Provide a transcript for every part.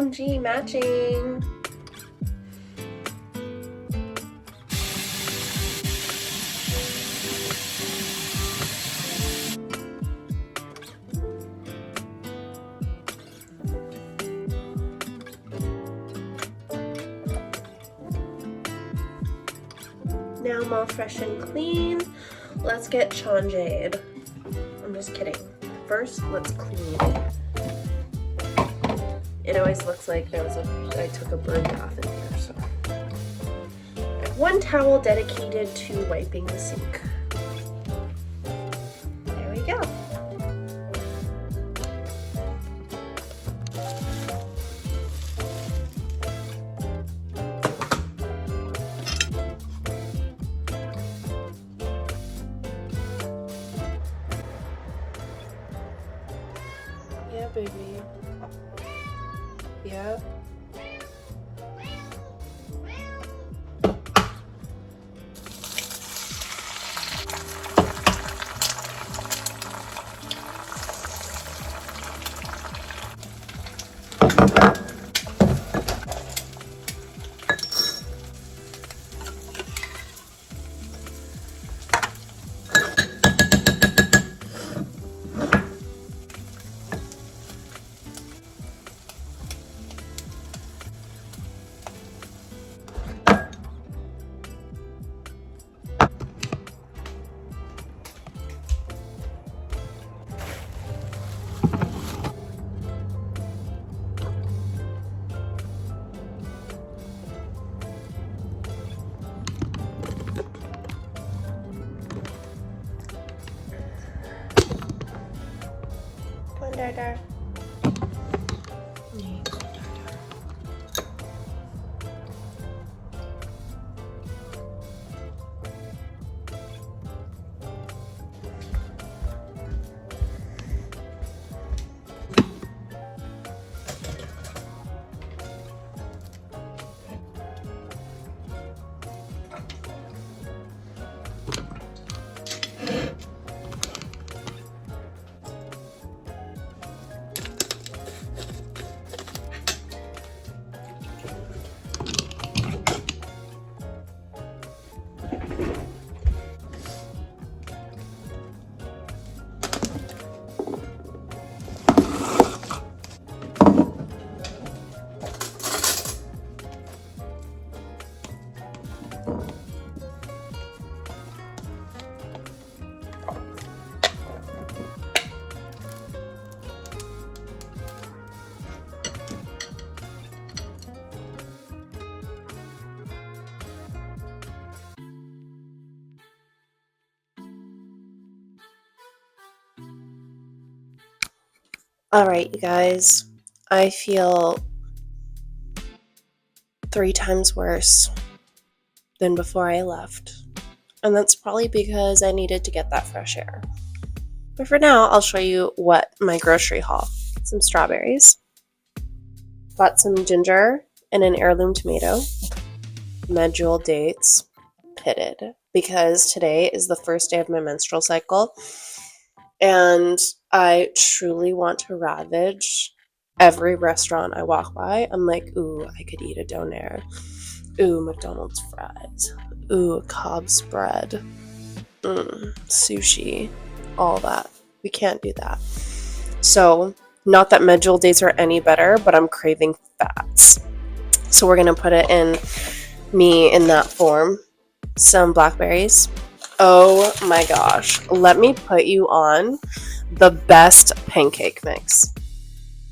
OMG, matching. Now I'm all fresh and clean. Let's get Chanjade. I'm just kidding. First, let's clean. It always looks like I took a bird bath in here, so. I have one towel dedicated to wiping the sink. There we go. Yeah, baby. Yeah. Dar. Alright, you guys, I feel 3 times worse than before I left. And that's probably because I needed to get that fresh air. But for now, I'll show you what my grocery haul. Some strawberries. Got some ginger and an heirloom tomato. Medjool dates, pitted, because today is the first day of my menstrual cycle. And I truly want to ravage every restaurant I walk by. I'm like, ooh, I could eat a donair. Ooh, McDonald's fries. Ooh, Cobb's bread. Sushi. All that. We can't do that. So, not that medjool dates are any better, but I'm craving fats. So we're going to put it in that form. Some blackberries. Oh my gosh. Let me put you on the best pancake mix.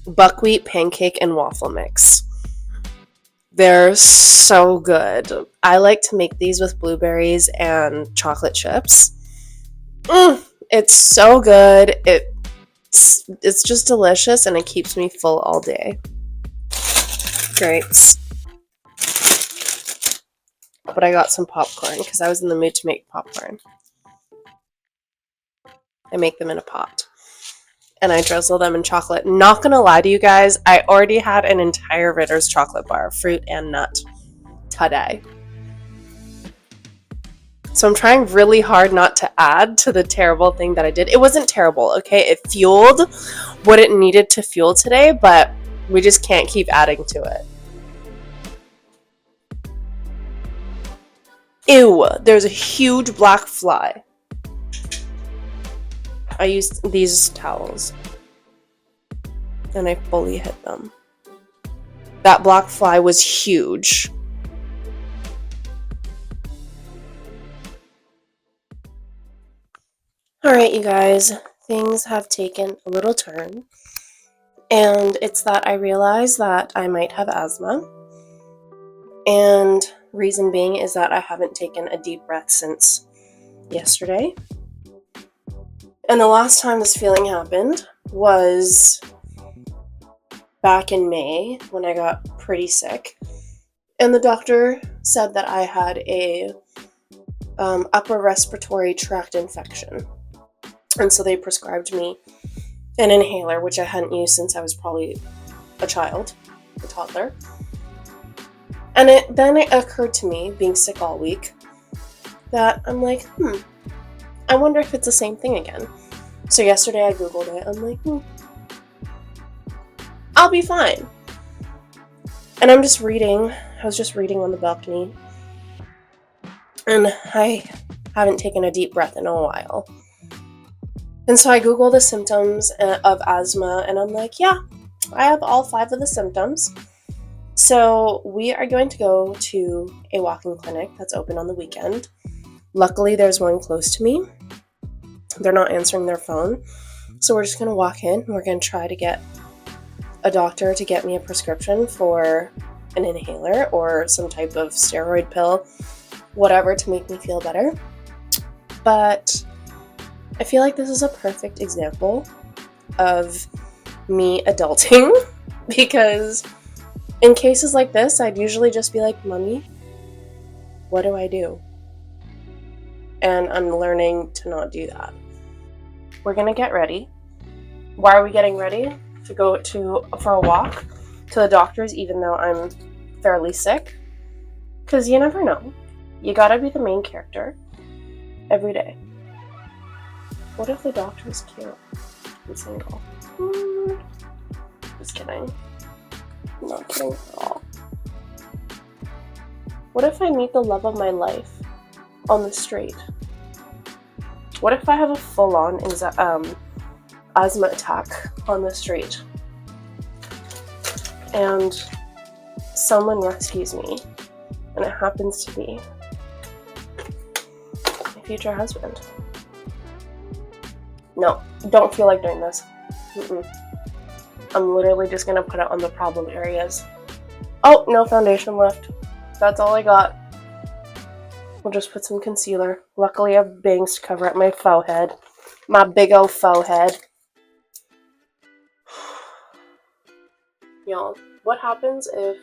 Buckwheat pancake and waffle mix. They're so good. I like to make these with blueberries and chocolate chips. It's so good. It's just delicious and it keeps me full all day. Grapes. But I got some popcorn because I was in the mood to make popcorn. I make them in a pot. And I drizzle them in chocolate. Not gonna lie to you guys, I already had an entire Ritter's chocolate bar, fruit and nut, today. So I'm trying really hard not to add to the terrible thing that I did. It wasn't terrible, okay? It fueled what it needed to fuel today, but We just can't keep adding to it. Ew, there's a huge black fly. I used these towels and I fully hit them. That black fly was huge. Alright, you guys, things have taken a little turn, and it's that I realized that I might have asthma, and reason being is that I haven't taken a deep breath since yesterday. And the last time this feeling happened was back in May when I got pretty sick, and the doctor said that I had a upper respiratory tract infection. And so they prescribed me an inhaler, which I hadn't used since I was probably a toddler. And then it occurred to me, being sick all week, that I'm like, I wonder if it's the same thing again. So yesterday I Googled it. I'm like, I'll be fine. And I was just reading on the balcony, and I haven't taken a deep breath in a while. And so I Googled the symptoms of asthma, and I'm like, yeah, I have all 5 of the symptoms. So we are going to go to a walk-in clinic that's open on the weekend. Luckily, there's one close to me. They're not answering their phone. So we're just going to walk in. We're going to try to get a doctor to get me a prescription for an inhaler or some type of steroid pill, whatever, to make me feel better. But I feel like this is a perfect example of me adulting, because in cases like this, I'd usually just be like, Mommy, what do I do? And I'm learning to not do that. We're gonna get ready. Why are we getting ready? To go for a walk to the doctor's, even though I'm fairly sick? Because you never know. You gotta be the main character every day. What if the doctor is cute and single? Just kidding. I'm not kidding at all. What if I meet the love of my life on the street? What if I have a full-on asthma attack on the street and someone rescues me, and it happens to be my future husband? No, don't feel like doing this. I'm literally just gonna put it on the problem areas. Oh, no foundation left. That's all I got. We'll just put some concealer. Luckily, I have bangs to cover up my faux head. My big old faux head. Y'all, what happens if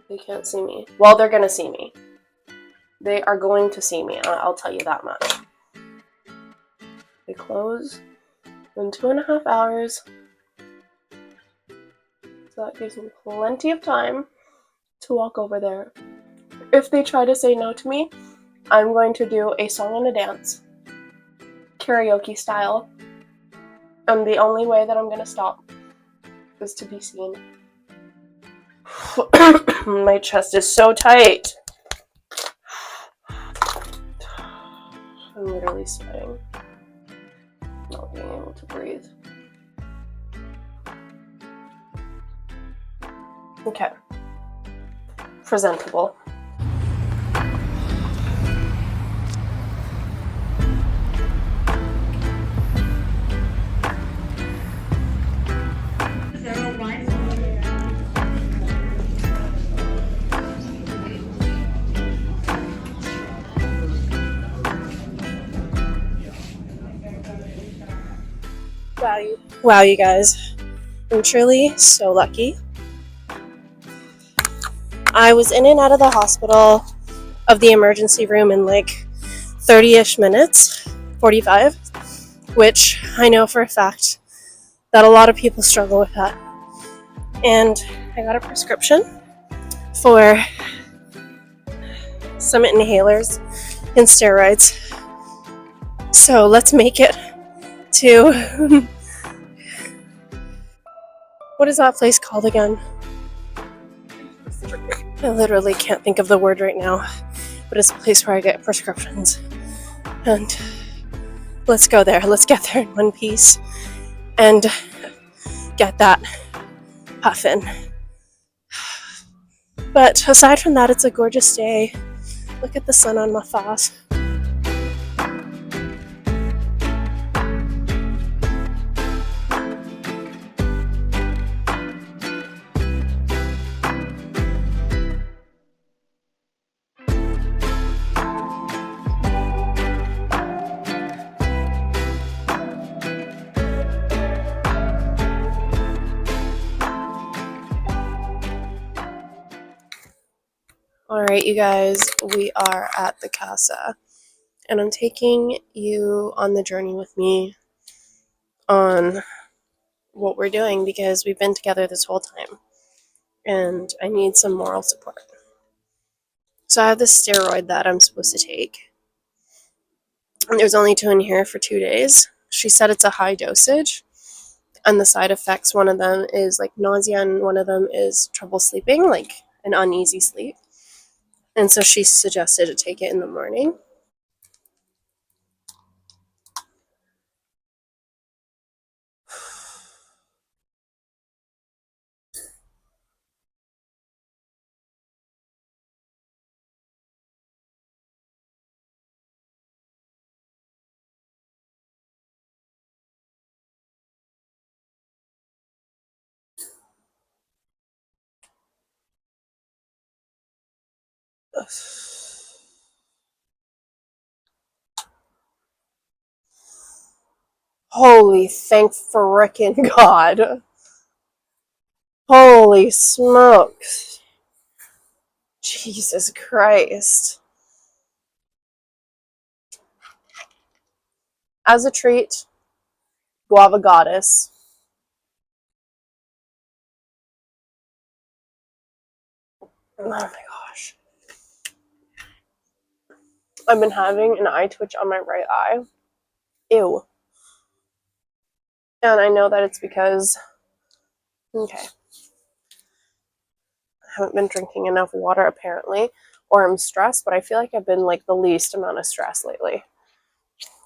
they can't see me? Well, they're gonna see me. They are going to see me, I'll tell you that much. They close in 2.5 hours. So that gives me plenty of time to walk over there. If they try to say no to me, I'm going to do a song and a dance, karaoke style. And the only way that I'm going to stop is to be seen. My chest is so tight. I'm literally sweating. Not being able to breathe. Okay. Presentable. Wow, you guys. I'm truly so lucky. I was in and out of the hospital, of the emergency room, in like 30-ish minutes, 45, which I know for a fact that a lot of people struggle with that. And I got a prescription for some inhalers and steroids. So let's make it to What is that place called again? I literally can't think of the word right now, but it's a place where I get prescriptions. And let's go there. Let's get there in one piece and get that puffin. But aside from that, it's a gorgeous day. Look at the sun on my face. Alright, you guys, we are at the casa, and I'm taking you on the journey with me on what we're doing because we've been together this whole time, and I need some moral support. So I have this steroid that I'm supposed to take. And there's only 2 in here for 2 days. She said it's a high dosage, and the side effects, one of them is like nausea, and one of them is trouble sleeping, like an uneasy sleep. And so she suggested to take it in the morning. Holy thank frickin' God. Holy smokes. Jesus Christ. As a treat, guava goddess. Oh my gosh. I've been having an eye twitch on my right eye. Ew. And I know that it's because, okay, I haven't been drinking enough water apparently, or I'm stressed, but I feel like I've been like the least amount of stress lately.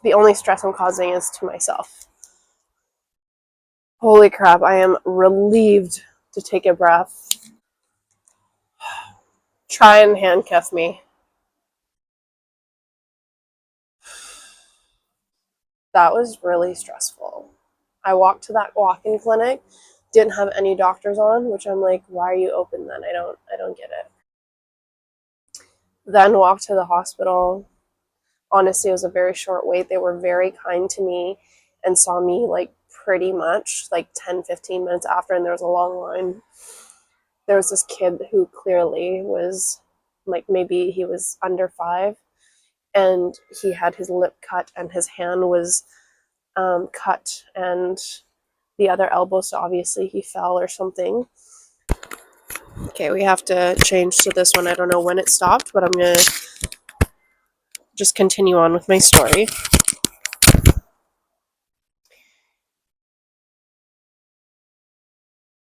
The only stress I'm causing is to myself. Holy crap, I am relieved to take a breath. Try and handcuff me. That was really stressful. I walked to that walk-in clinic, didn't have any doctors on, which I'm like, why are you open then? I don't get it. Then walked to the hospital. Honestly, it was a very short wait. They were very kind to me and saw me like pretty much like 10-15 minutes after, and there was a long line. There was this kid who clearly was like, maybe he was under 5, and he had his lip cut and his hand was cut, and the other elbow, so obviously he fell or something. Okay, we have to change to this one. I don't know when it stopped, but I'm gonna just continue on with my story.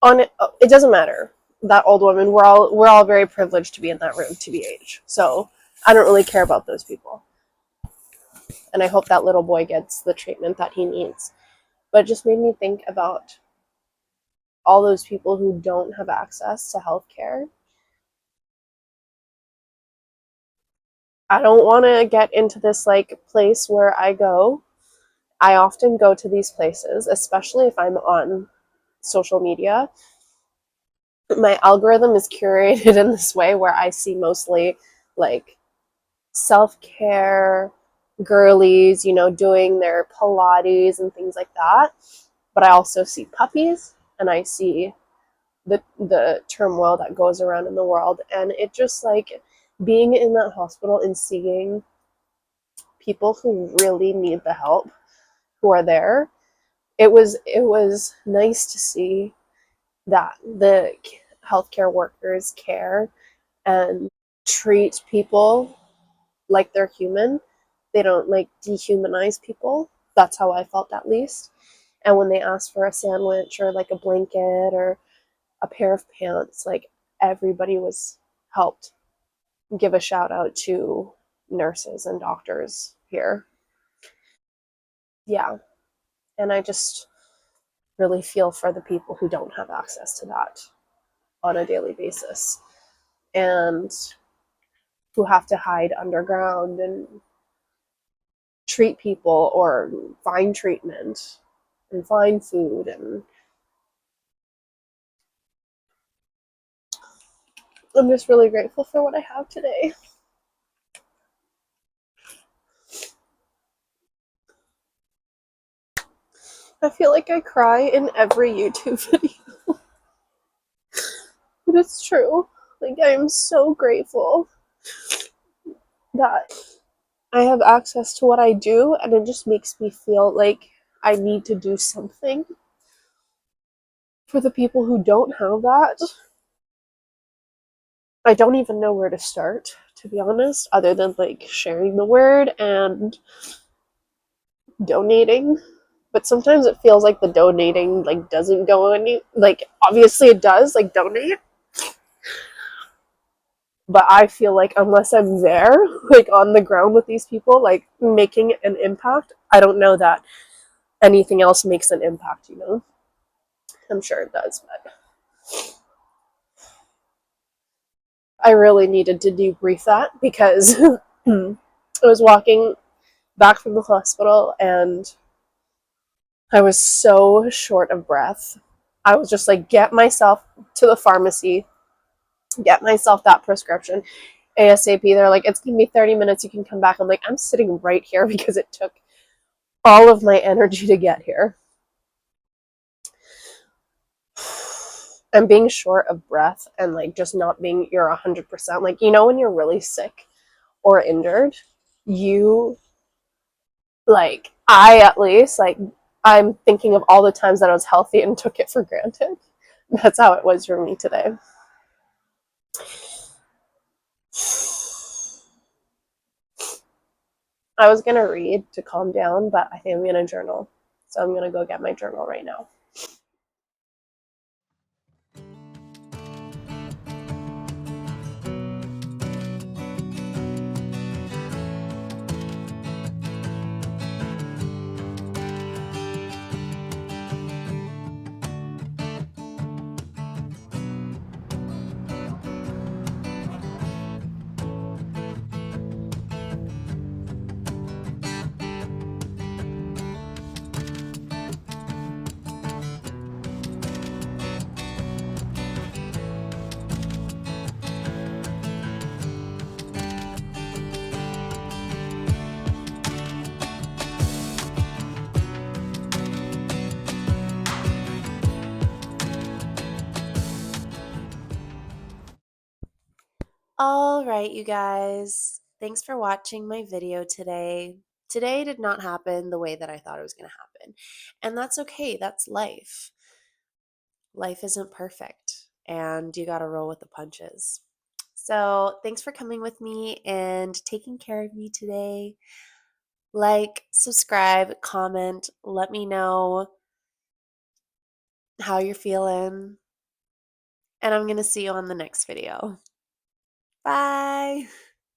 On it, it doesn't matter. That old woman, we're all very privileged to be in that room, TBH. So I don't really care about those people, and I hope that little boy gets the treatment that he needs. But it just made me think about all those people who don't have access to healthcare. I don't want to get into this like place where I often go to these places, especially if I'm on social media. My algorithm is curated in this way where I see mostly like self-care girlies, doing their Pilates and things like that. But I also see puppies, and I see the turmoil that goes around in the world, and it just like being in that hospital and seeing people who really need the help who are there. It was nice to see that the healthcare workers care and treat people like they're human. They don't like dehumanize people. That's how I felt, at least. And when they asked for a sandwich or like a blanket or a pair of pants, like everybody was helped. Give a shout out to nurses and doctors here. Yeah. And I just really feel for the people who don't have access to that on a daily basis and who have to hide underground and treat people or find treatment and find food. And I'm just really grateful for what I have today. I feel like I cry in every YouTube video, but it's true. Like, I am so grateful that I have access to what I do, and it just makes me feel like I need to do something for the people who don't have that. I don't even know where to start, to be honest, other than like sharing the word and donating. But sometimes it feels like the donating like doesn't go any, like obviously it does, like donate, but I feel like unless I'm there like on the ground with these people like making an impact, I don't know that anything else makes an impact, you know. I'm sure it does, but I really needed to debrief that because I was walking back from the hospital and I was so short of breath. I was just like, get myself to the pharmacy, get myself that prescription ASAP. They're like, it's gonna be 30 minutes, you can come back. I'm like, I'm sitting right here because it took all of my energy to get here. And being short of breath and like just not being your 100%, like, you know, when you're really sick or injured, you like, I at least, like, I'm thinking of all the times that I was healthy and took it for granted. That's how it was for me today. I was gonna read to calm down, but I think I'm gonna journal. So I'm gonna go get my journal right now. All right, you guys. Thanks for watching my video today. Today did not happen the way that I thought it was going to happen. And that's okay. That's life. Life isn't perfect, and you got to roll with the punches. So, thanks for coming with me and taking care of me today. Like, subscribe, comment, let me know how you're feeling. And I'm going to see you on the next video. Bye.